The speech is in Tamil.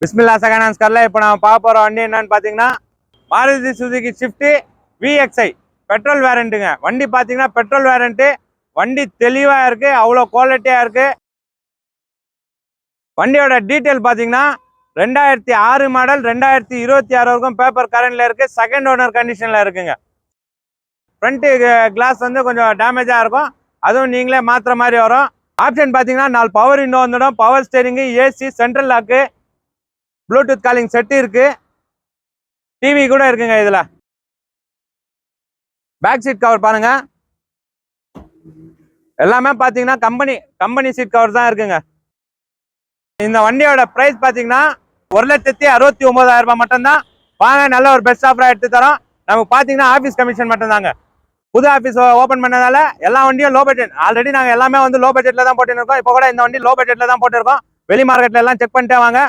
பிஸ்மில்லா செகண்ட் கார்ல இப்போ நான் பார்க்க போகிற வண்டி என்னன்னு பார்த்தீங்கன்னா Maruti Suzuki Swift VXi petrol வேரண்ட்டுங்க. வண்டி பார்த்தீங்கன்னா பெட்ரோல் வேரண்ட்டு. வண்டி தெளிவாக இருக்கு, அவ்வளோ குவாலிட்டியாக இருக்கு. வண்டியோட டீட்டெயில் பார்த்தீங்கன்னா 2006 மாடல், 2026 வரைக்கும் பேப்பர் கரண்ட்ல இருக்கு. செகண்ட் ஓனர் கண்டிஷன்ல இருக்குங்க. ஃப்ரண்ட் கிளாஸ் வந்து கொஞ்சம் டேமேஜாக இருக்கும், அதுவும் நீங்களே மாற்றுற மாதிரி வரும். ஆப்ஷன் பார்த்தீங்கன்னா 4 பவர் விண்டோ வந்துடும், power steering, AC, central lock, Bluetooth calling set இருக்கு, டிவி கூட இருக்குங்க. இதுல பேக் சீட் கவர் பாருங்க, எல்லாமே பாத்தீங்கன்னா கம்பெனி சீட் கவர் தான் இருக்குங்க. இந்த வண்டியோட பிரைஸ் பாத்தீங்கன்னா 1,69,000 ரூபாய் மட்டும்தான். வாங்க, நல்ல ஒரு பெஸ்ட் ஆஃபரா எடுத்து தரோம். நமக்கு பாத்தீங்கன்னா ஆபீஸ் கமிஷன் மட்டும் தாங்க. புது ஆபீஸ் ஓபன் பண்ணதால எல்லா வண்டியும் லோ பட்ஜெட். ஆல்ரெடி நாங்க எல்லாமே வந்து லோ பட்ஜெட்ல தான் போட்டு இருக்கோம். இப்போ கூட இந்த வண்டி லோ பட்ஜெட்ல தான் போட்டு இருக்கோம். வெளி மார்க்கெட்ல எல்லாம் செக் பண்ணிட்டே வாங்க.